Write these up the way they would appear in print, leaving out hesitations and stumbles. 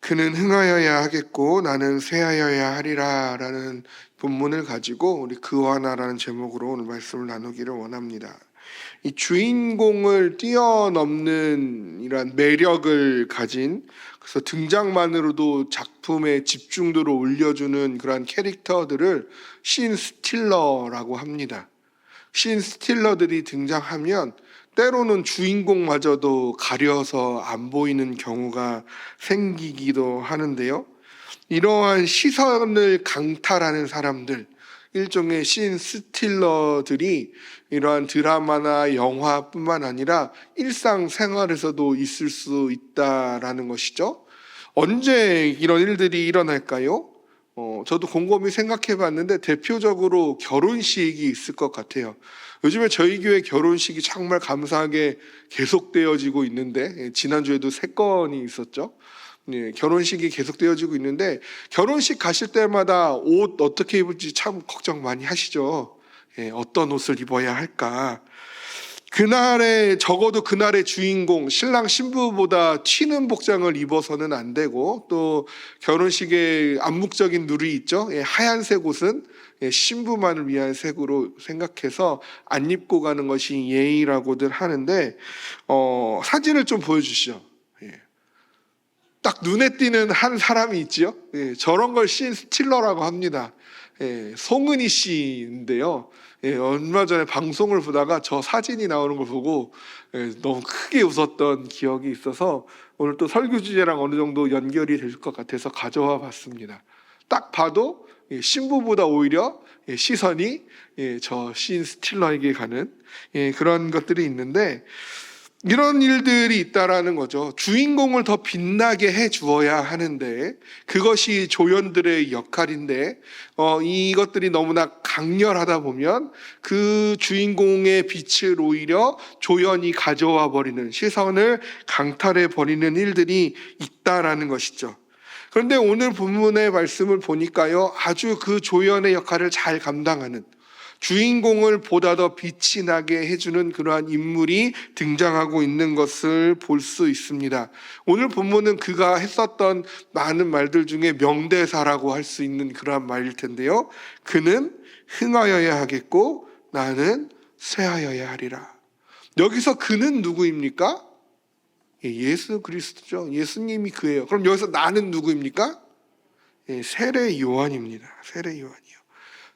그는 흥하여야 하겠고 나는 쇠하여야 하리라 라는 본문을 가지고 우리 그와 나라는 제목으로 오늘 말씀을 나누기를 원합니다. 이 주인공을 뛰어넘는 이러한 매력을 가진, 그래서 등장만으로도 작품의 집중도를 올려주는 그러한 캐릭터들을 신 스틸러라고 합니다. 신 스틸러들이 등장하면 때로는 주인공마저도 가려서 안 보이는 경우가 생기기도 하는데요. 이러한 시선을 강탈하는 사람들, 일종의 신 스틸러들이 이러한 드라마나 영화뿐만 아니라 일상생활에서도 있을 수 있다라는 것이죠. 언제 이런 일들이 일어날까요? 저도 곰곰이 생각해 봤는데 대표적으로 결혼식이 있을 것 같아요. 요즘에 저희 교회 결혼식이 정말 감사하게 계속되어지고 있는데, 지난주에도 3건이 있었죠. 결혼식이 계속되어지고 있는데, 결혼식 가실 때마다 옷 어떻게 입을지 참 걱정 많이 하시죠. 어떤 옷을 입어야 할까. 그날에 적어도 그날의 주인공 신랑 신부보다 튀는 복장을 입어서는 안 되고, 또 결혼식에 암묵적인 룰이 있죠. 하얀색 옷은 신부만을 위한 색으로 생각해서 안 입고 가는 것이 예의라고들 하는데, 사진을 좀 보여주시죠. 딱 눈에 띄는 한 사람이 있지요. 저런 걸 신 스틸러라고 합니다. 송은이 씨인데요. 얼마 전에 방송을 보다가 저 사진이 나오는 걸 보고 너무 크게 웃었던 기억이 있어서 오늘 또 설교 주제랑 어느 정도 연결이 될 것 같아서 가져와 봤습니다. 딱 봐도 신부보다 오히려 시선이 저 신 스틸러에게 가는 그런 것들이 있는데, 이런 일들이 있다라는 거죠. 주인공을 더 빛나게 해 주어야 하는데, 그것이 조연들의 역할인데, 이것들이 너무나 강렬하다 보면 그 주인공의 빛을 오히려 조연이 가져와 버리는, 시선을 강탈해 버리는 일들이 있다라는 것이죠. 그런데 오늘 본문의 말씀을 보니까요, 아주 그 조연의 역할을 잘 감당하는, 주인공을 보다 더 빛이 나게 해주는 그러한 인물이 등장하고 있는 것을 볼 수 있습니다. 오늘 본문은 그가 했었던 많은 말들 중에 명대사라고 할 수 있는 그러한 말일 텐데요. 그는 흥하여야 하겠고 나는 쇠하여야 하리라. 여기서 그는 누구입니까? 예수 그리스도죠. 예수님이 그예요. 그럼 여기서 나는 누구입니까? 세례 요한입니다. 세례 요한이요.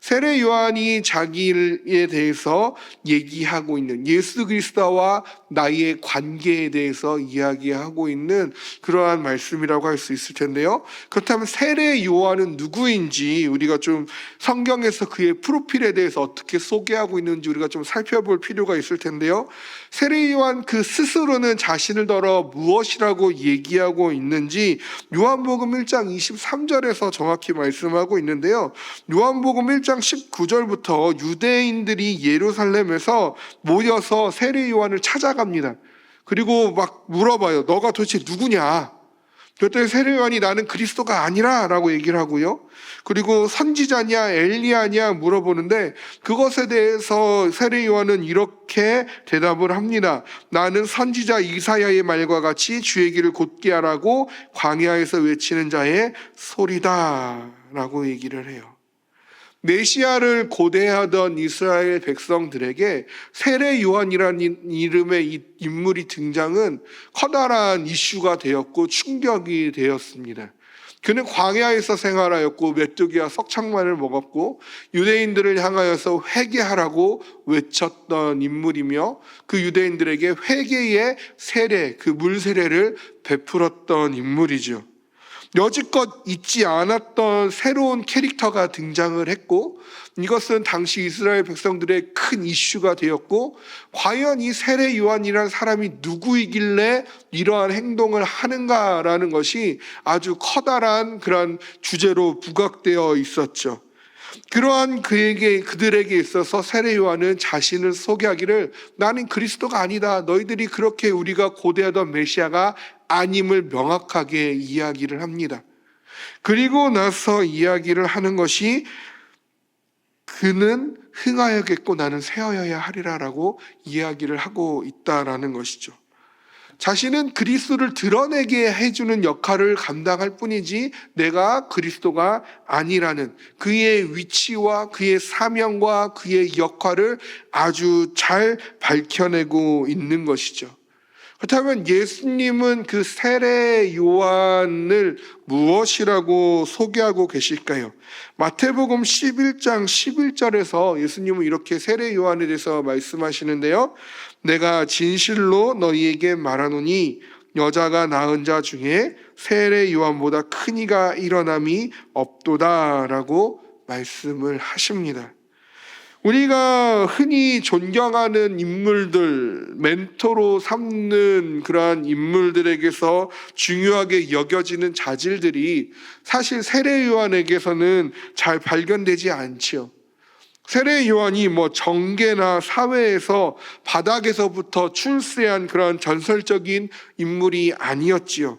세례 요한이 자기에 대해서 얘기하고 있는, 예수 그리스도와 나의 관계에 대해서 이야기하고 있는 그러한 말씀이라고 할 수 있을 텐데요. 그렇다면 세례 요한은 누구인지 우리가 좀 성경에서 그의 프로필에 대해서 어떻게 소개하고 있는지 우리가 좀 살펴볼 필요가 있을 텐데요. 세례 요한 그 스스로는 자신을 더러 무엇이라고 얘기하고 있는지 요한복음 1장 23절에서 정확히 말씀하고 있는데요. 요한복음 1장 19절부터 유대인들이 예루살렘에서 모여서 세례 요한을 찾아갑니다. 그리고 막 물어봐요. 너가 도대체 누구냐? 그랬더니 세례 요한이 나는 그리스도가 아니라 라고 얘기를 하고요. 그리고 선지자냐 엘리야냐 물어보는데, 그것에 대해서 세례 요한은 이렇게 대답을 합니다. 나는 선지자 이사야의 말과 같이 주의 길을 곧게 하라고 광야에서 외치는 자의 소리다 라고 얘기를 해요. 메시아를 고대하던 이스라엘 백성들에게 세례 요한이라는 이름의 이 인물이 등장은 커다란 이슈가 되었고 충격이 되었습니다. 그는 광야에서 생활하였고 메뚜기와 석창만을 먹었고 유대인들을 향하여서 회개하라고 외쳤던 인물이며, 그 유대인들에게 회개의 세례, 그 물세례를 베풀었던 인물이죠. 여지껏 있지 않았던 새로운 캐릭터가 등장을 했고, 이것은 당시 이스라엘 백성들의 큰 이슈가 되었고, 과연 이 세례 요한이라는 사람이 누구이길래 이러한 행동을 하는가라는 것이 아주 커다란 그런 주제로 부각되어 있었죠. 그러한 그들에게 있어서 세례 요한은 자신을 소개하기를 나는 그리스도가 아니다, 너희들이 그렇게 우리가 고대하던 메시아가 아님을 명확하게 이야기를 합니다. 그리고 나서 이야기를 하는 것이 그는 흥하여겠고 나는 쇠하여야 하리라 라고 이야기를 하고 있다라는 것이죠. 자신은 그리스도를 드러내게 해주는 역할을 감당할 뿐이지 내가 그리스도가 아니라는 그의 위치와 그의 사명과 그의 역할을 아주 잘 밝혀내고 있는 것이죠. 그렇다면 예수님은 그 세례 요한을 무엇이라고 소개하고 계실까요? 마태복음 11장 11절에서 예수님은 이렇게 세례 요한에 대해서 말씀하시는데요. 내가 진실로 너희에게 말하노니 여자가 낳은 자 중에 세례 요한보다 큰 이가 일어남이 없도다라고 말씀을 하십니다. 우리가 흔히 존경하는 인물들, 멘토로 삼는 그러한 인물들에게서 중요하게 여겨지는 자질들이 사실 세례 요한에게서는 잘 발견되지 않지요. 세례 요한이 정계나 사회에서 바닥에서부터 출세한 그런 전설적인 인물이 아니었지요.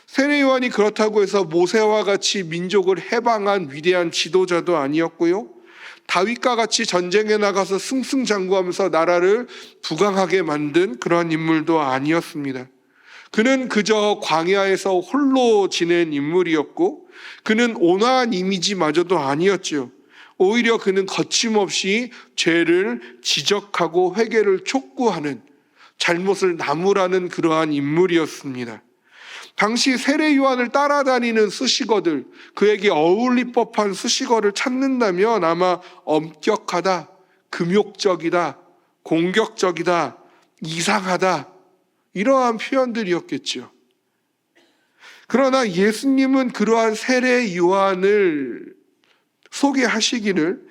세례 요한이 그렇다고 해서 모세와 같이 민족을 해방한 위대한 지도자도 아니었고요. 다윗과 같이 전쟁에 나가서 승승장구하면서 나라를 부강하게 만든 그런 인물도 아니었습니다. 그는 그저 광야에서 홀로 지낸 인물이었고 그는 온화한 이미지마저도 아니었죠. 오히려 그는 거침없이 죄를 지적하고 회개를 촉구하는, 잘못을 나무라는 그러한 인물이었습니다. 당시 세례 요한을 따라다니는 수식어들, 그에게 어울릴 법한 수식어를 찾는다면 아마 엄격하다, 금욕적이다, 공격적이다, 이상하다, 이러한 표현들이었겠죠. 그러나 예수님은 그러한 세례 요한을 소개하시기를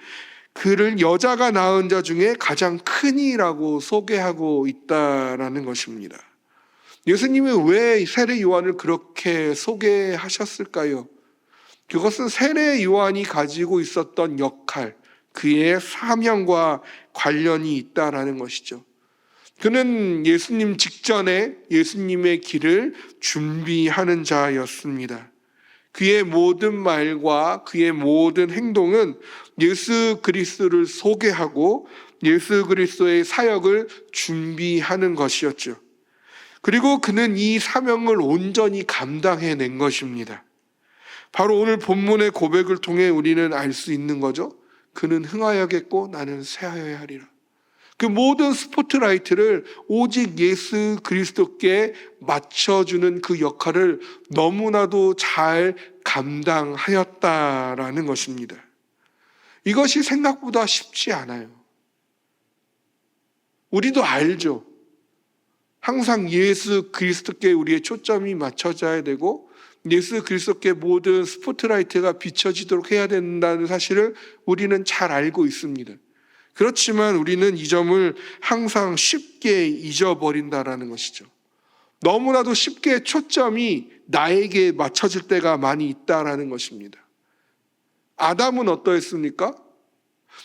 그를 여자가 낳은 자 중에 가장 큰 이라고 소개하고 있다라는 것입니다. 예수님이 왜 세례 요한을 그렇게 소개하셨을까요? 그것은 세례 요한이 가지고 있었던 역할, 그의 사명과 관련이 있다라는 것이죠. 그는 예수님 직전에 예수님의 길을 준비하는 자였습니다. 그의 모든 말과 그의 모든 행동은 예수 그리스도를 소개하고 예수 그리스도의 사역을 준비하는 것이었죠. 그리고 그는 이 사명을 온전히 감당해낸 것입니다. 바로 오늘 본문의 고백을 통해 우리는 알 수 있는 거죠. 그는 흥하여겠고 나는 쇠하여야 하리라. 그 모든 스포트라이트를 오직 예수 그리스도께 맞춰주는 그 역할을 너무나도 잘 감당하였다라는 것입니다. 이것이 생각보다 쉽지 않아요. 우리도 알죠. 항상 예수 그리스도께 우리의 초점이 맞춰져야 되고 예수 그리스도께 모든 스포트라이트가 비춰지도록 해야 된다는 사실을 우리는 잘 알고 있습니다. 그렇지만 우리는 이 점을 항상 쉽게 잊어버린다라는 것이죠. 너무나도 쉽게 초점이 나에게 맞춰질 때가 많이 있다라는 것입니다. 아담은 어떠했습니까?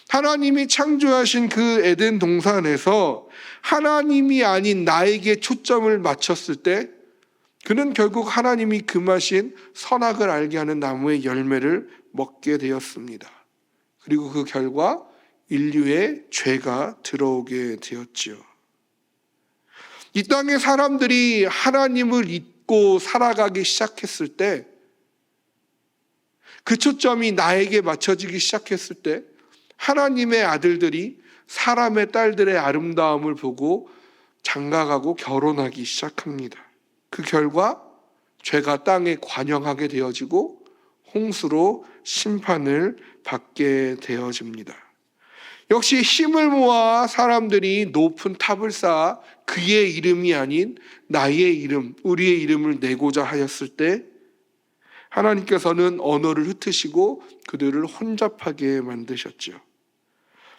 하나님이 창조하신 그 에덴 동산에서 하나님이 아닌 나에게 초점을 맞췄을 때 그는 결국 하나님이 금하신 선악을 알게 하는 나무의 열매를 먹게 되었습니다. 그리고 그 결과 인류의 죄가 들어오게 되었지요. 이 땅의 사람들이 하나님을 잊고 살아가기 시작했을 때, 그 초점이 나에게 맞춰지기 시작했을 때 하나님의 아들들이 사람의 딸들의 아름다움을 보고 장가가고 결혼하기 시작합니다. 그 결과 죄가 땅에 관영하게 되어지고 홍수로 심판을 받게 되어집니다. 역시 힘을 모아 사람들이 높은 탑을 쌓아 그의 이름이 아닌 나의 이름, 우리의 이름을 내고자 하였을 때 하나님께서는 언어를 흩으시고 그들을 혼잡하게 만드셨죠.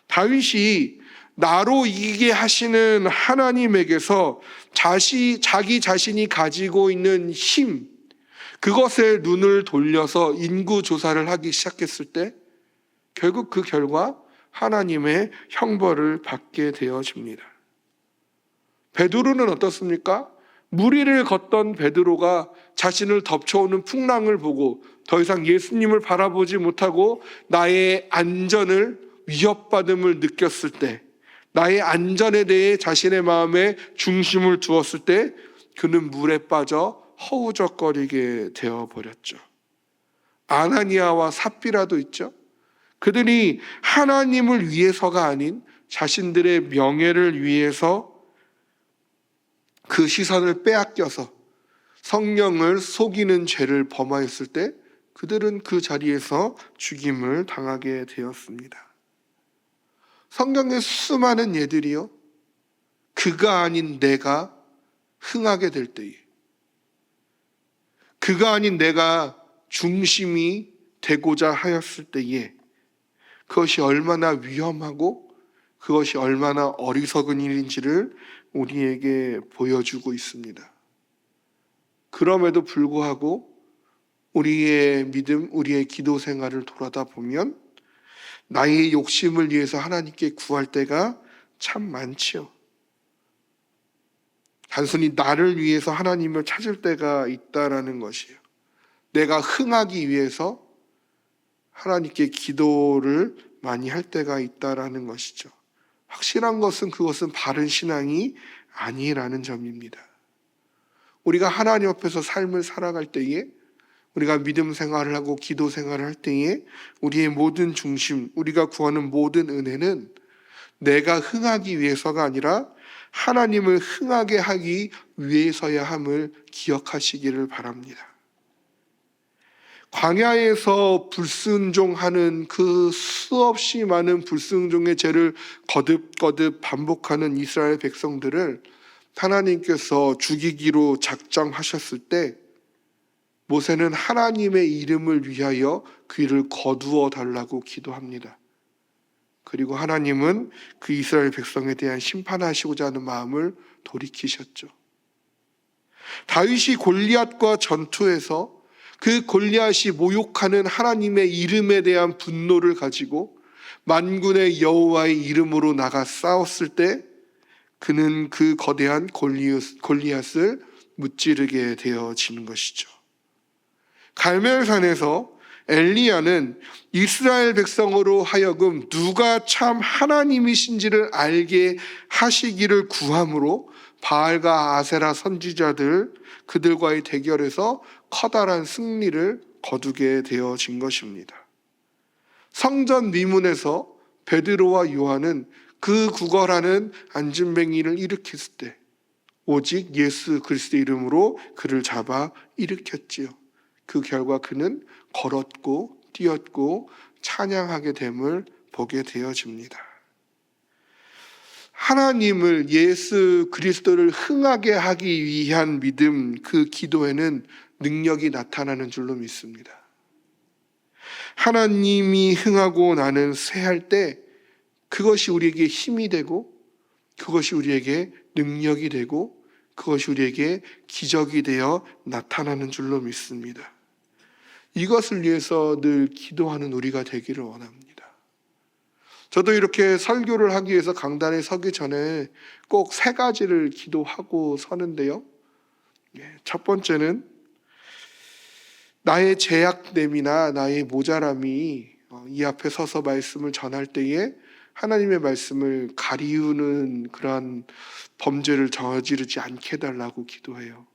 다윗이 나로 이기게 하시는 하나님에게서 자기 자신이 가지고 있는 힘, 그것에 눈을 돌려서 인구 조사를 하기 시작했을 때 결국 그 결과 하나님의 형벌을 받게 되어집니다. 베드로는 어떻습니까? 무리를 걷던 베드로가 자신을 덮쳐오는 풍랑을 보고 더 이상 예수님을 바라보지 못하고 나의 안전을 위협받음을 느꼈을 때, 나의 안전에 대해 자신의 마음에 중심을 두었을 때 그는 물에 빠져 허우적거리게 되어버렸죠. 아나니아와 삽비라도 있죠. 그들이 하나님을 위해서가 아닌 자신들의 명예를 위해서 그 시선을 빼앗겨서 성령을 속이는 죄를 범하였을 때 그들은 그 자리에서 죽임을 당하게 되었습니다. 성경의 수많은 예들이요, 그가 아닌 내가 흥하게 될 때에, 그가 아닌 내가 중심이 되고자 하였을 때에 그것이 얼마나 위험하고 그것이 얼마나 어리석은 일인지를 우리에게 보여주고 있습니다. 그럼에도 불구하고 우리의 믿음, 우리의 기도 생활을 돌아다 보면 나의 욕심을 위해서 하나님께 구할 때가 참 많지요. 단순히 나를 위해서 하나님을 찾을 때가 있다라는 것이에요. 내가 흥하기 위해서 하나님께 기도를 많이 할 때가 있다라는 것이죠. 확실한 것은 그것은 바른 신앙이 아니라는 점입니다. 우리가 하나님 앞에서 삶을 살아갈 때에, 우리가 믿음 생활을 하고 기도 생활을 할 때에 우리의 모든 중심, 우리가 구하는 모든 은혜는 내가 흥하기 위해서가 아니라 하나님을 흥하게 하기 위해서야 함을 기억하시기를 바랍니다. 광야에서 불순종하는 그 수없이 많은 불순종의 죄를 거듭거듭 반복하는 이스라엘 백성들을 하나님께서 죽이기로 작정하셨을 때 모세는 하나님의 이름을 위하여 귀를 거두어 달라고 기도합니다. 그리고 하나님은 그 이스라엘 백성에 대한 심판하시고자 하는 마음을 돌이키셨죠. 다윗이 골리앗과 전투에서 그 골리앗이 모욕하는 하나님의 이름에 대한 분노를 가지고 만군의 여호와의 이름으로 나가 싸웠을 때 그는 그 거대한 골리앗을 무찌르게 되어지는 것이죠. 갈멜산에서 엘리야는 이스라엘 백성으로 하여금 누가 참 하나님이신지를 알게 하시기를 구함으로 바알과 아세라 선지자들 그들과의 대결에서 커다란 승리를 거두게 되어진 것입니다. 성전 미문에서 베드로와 요한은 그 구걸하는 안진뱅이를 일으켰을 때 오직 예수 그리스도의 이름으로 그를 잡아 일으켰지요. 그 결과 그는 걸었고 뛰었고 찬양하게 됨을 보게 되어집니다. 하나님을, 예수 그리스도를 흥하게 하기 위한 믿음, 그 기도에는 능력이 나타나는 줄로 믿습니다. 하나님이 흥하고 나는 쇠할 때 그것이 우리에게 힘이 되고 그것이 우리에게 능력이 되고 그것이 우리에게 기적이 되어 나타나는 줄로 믿습니다. 이것을 위해서 늘 기도하는 우리가 되기를 원합니다. 저도 이렇게 설교를 하기 위해서 강단에 서기 전에 꼭 3가지를 기도하고 서는데요. 첫 번째는 나의 제약됨이나 나의 모자람이 이 앞에 서서 말씀을 전할 때에 하나님의 말씀을 가리우는 그러한 범죄를 저지르지 않게 해달라고 기도해요.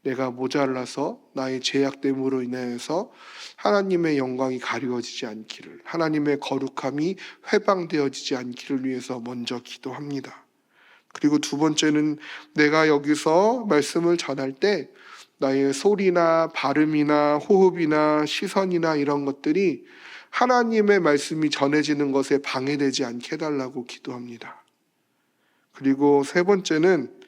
내가 모자라서 나의 제약됨으로 인해서 하나님의 영광이 가리워지지 않기를, 하나님의 거룩함이 회방되어지지 않기를 위해서 먼저 기도합니다. 그리고 2번째는 내가 여기서 말씀을 전할 때 나의 소리나 발음이나 호흡이나 시선이나 이런 것들이 하나님의 말씀이 전해지는 것에 방해되지 않게 해달라고 기도합니다. 그리고 3번째는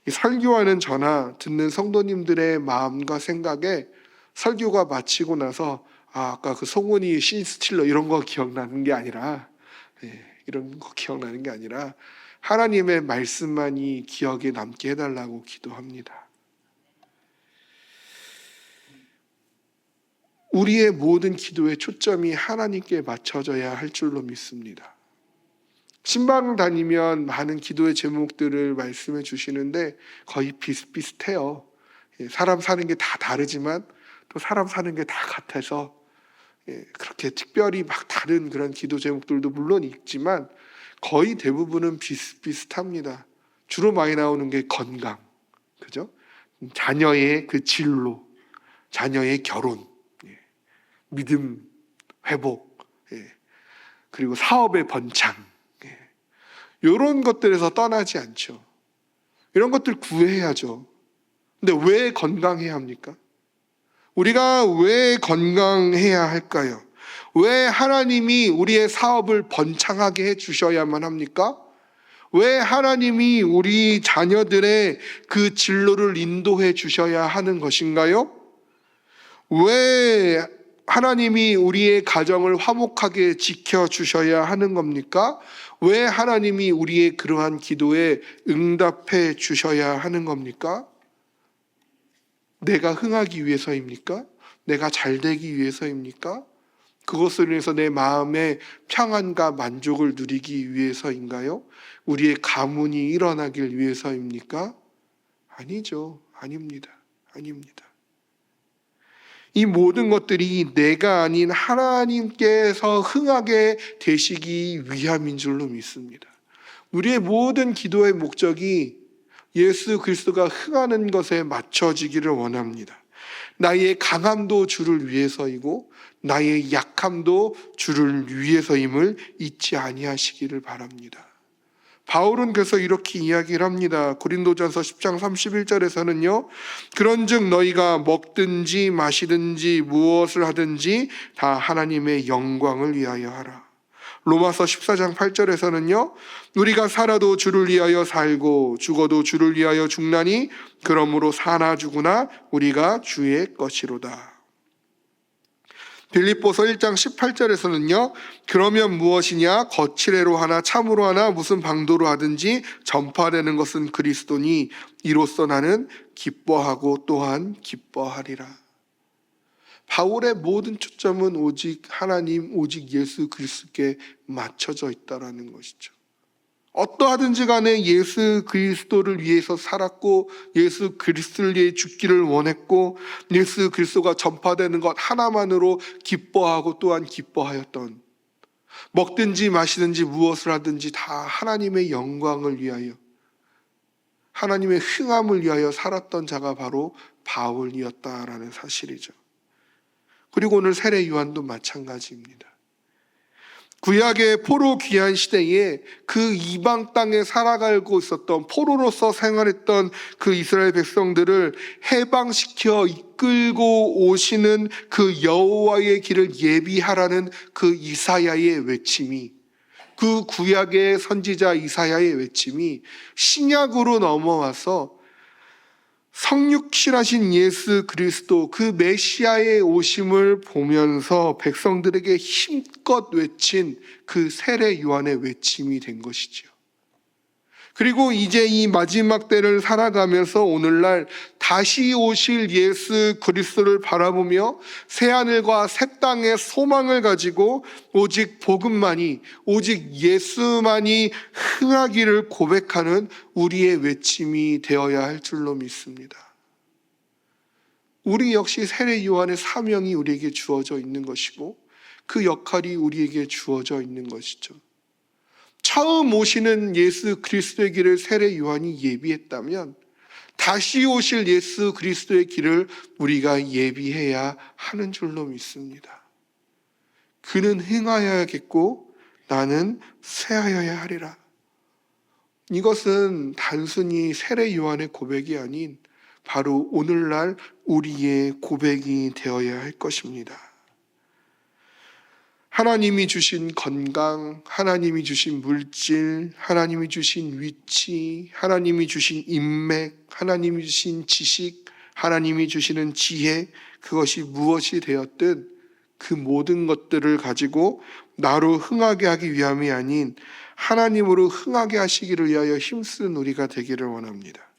이 설교하는 저나 듣는 성도님들의 마음과 생각에 설교가 마치고 나서 아까 그 송은이 신스틸러 이런 거 기억나는 게 아니라 이런 거 기억나는 게 아니라 하나님의 말씀만이 기억에 남게 해달라고 기도합니다. 우리의 모든 기도의 초점이 하나님께 맞춰져야 할 줄로 믿습니다. 신방 다니면 많은 기도의 제목들을 말씀해 주시는데 거의 비슷비슷해요. 사람 사는 게 다 다르지만 또 사람 사는 게 다 같아서 그렇게 특별히 막 다른 그런 기도 제목들도 물론 있지만 거의 대부분은 비슷비슷합니다. 주로 많이 나오는 게 건강, 그죠? 자녀의 그 진로, 자녀의 결혼, 믿음 회복, 그리고 사업의 번창, 이런 것들에서 떠나지 않죠. 이런 것들 구해야죠. 근데 왜 건강해야 합니까? 우리가 왜 건강해야 할까요? 왜 하나님이 우리의 사업을 번창하게 해주셔야만 합니까? 왜 하나님이 우리 자녀들의 그 진로를 인도해 주셔야 하는 것인가요? 왜 하나님이 우리의 가정을 화목하게 지켜주셔야 하는 겁니까? 왜 하나님이 우리의 그러한 기도에 응답해 주셔야 하는 겁니까? 내가 흥하기 위해서입니까? 내가 잘 되기 위해서입니까? 그것을 위해서 내 마음의 평안과 만족을 누리기 위해서인가요? 우리의 가문이 일어나길 위해서입니까? 아니죠. 아닙니다. 아닙니다. 이 모든 것들이 내가 아닌 하나님께서 흥하게 되시기 위함인 줄로 믿습니다. 우리의 모든 기도의 목적이 예수 그리스도가 흥하는 것에 맞춰지기를 원합니다. 나의 강함도 주를 위해서이고 나의 약함도 주를 위해서임을 잊지 아니하시기를 바랍니다. 바울은 그래서 이렇게 이야기를 합니다. 고린도전서 10장 31절에서는요. 그런즉 너희가 먹든지 마시든지 무엇을 하든지 다 하나님의 영광을 위하여 하라. 로마서 14장 8절에서는요. 우리가 살아도 주를 위하여 살고 죽어도 주를 위하여 죽나니 그러므로 사나 죽으나 우리가 주의 것이로다. 빌립보서 1장 18절에서는요. 그러면 무엇이냐 거칠애로 하나 참으로 하나 무슨 방도로 하든지 전파되는 것은 그리스도니 이로써 나는 기뻐하고 또한 기뻐하리라. 바울의 모든 초점은 오직 하나님, 오직 예수 그리스도께 맞춰져 있다는 것이죠. 어떠하든지 간에 예수 그리스도를 위해서 살았고 예수 그리스도를 위해 죽기를 원했고 예수 그리스도가 전파되는 것 하나만으로 기뻐하고 또한 기뻐하였던, 먹든지 마시든지 무엇을 하든지 다 하나님의 영광을 위하여 하나님의 흥함을 위하여 살았던 자가 바로 바울이었다라는 사실이죠. 그리고 오늘 세례 요한도 마찬가지입니다. 구약의 포로 귀환 시대에 그 이방 땅에 살아가고 있었던 포로로서 생활했던 그 이스라엘 백성들을 해방시켜 이끌고 오시는 그 여호와의 길을 예비하라는 그 이사야의 외침이, 그 구약의 선지자 이사야의 외침이 신약으로 넘어와서 성육신하신 예수 그리스도 그 메시아의 오심을 보면서 백성들에게 힘껏 외친 그 세례 요한의 외침이 된 것이죠. 그리고 이제 이 마지막 때를 살아가면서 오늘날 다시 오실 예수 그리스도를 바라보며 새하늘과 새 땅의 소망을 가지고 오직 복음만이, 오직 예수만이 흥하기를 고백하는 우리의 외침이 되어야 할 줄로 믿습니다. 우리 역시 세례 요한의 사명이 우리에게 주어져 있는 것이고 그 역할이 우리에게 주어져 있는 것이죠. 처음 오시는 예수 그리스도의 길을 세례 요한이 예비했다면 다시 오실 예수 그리스도의 길을 우리가 예비해야 하는 줄로 믿습니다. 그는 흥하여야겠고 나는 쇠하여야 하리라. 이것은 단순히 세례 요한의 고백이 아닌 바로 오늘날 우리의 고백이 되어야 할 것입니다. 하나님이 주신 건강, 하나님이 주신 물질, 하나님이 주신 위치, 하나님이 주신 인맥, 하나님이 주신 지식, 하나님이 주시는 지혜, 그것이 무엇이 되었든 그 모든 것들을 가지고 나로 흥하게 하기 위함이 아닌 하나님으로 흥하게 하시기를 위하여 힘쓰는 우리가 되기를 원합니다.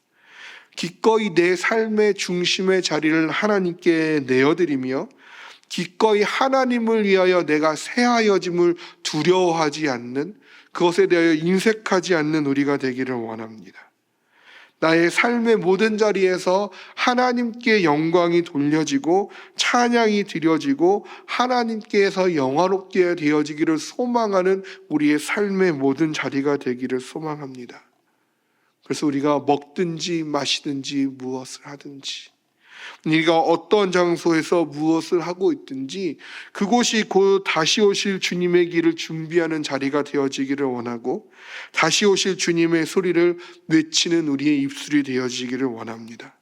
기꺼이 내 삶의 중심의 자리를 하나님께 내어드리며 기꺼이 하나님을 위하여 내가 새하여짐을 두려워하지 않는, 그것에 대하여 인색하지 않는 우리가 되기를 원합니다. 나의 삶의 모든 자리에서 하나님께 영광이 돌려지고 찬양이 드려지고 하나님께서 영화롭게 되어지기를 소망하는 우리의 삶의 모든 자리가 되기를 소망합니다. 그래서 우리가 먹든지 마시든지 무엇을 하든지, 우리가 어떤 장소에서 무엇을 하고 있든지 그곳이 곧 다시 오실 주님의 길을 준비하는 자리가 되어지기를 원하고, 다시 오실 주님의 소리를 외치는 우리의 입술이 되어지기를 원합니다.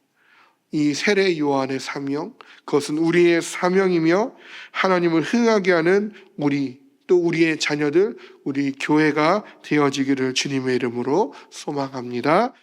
이 세례 요한의 사명, 그것은 우리의 사명이며 하나님을 흥하게 하는 우리, 또 우리의 자녀들, 우리 교회가 되어지기를 주님의 이름으로 소망합니다.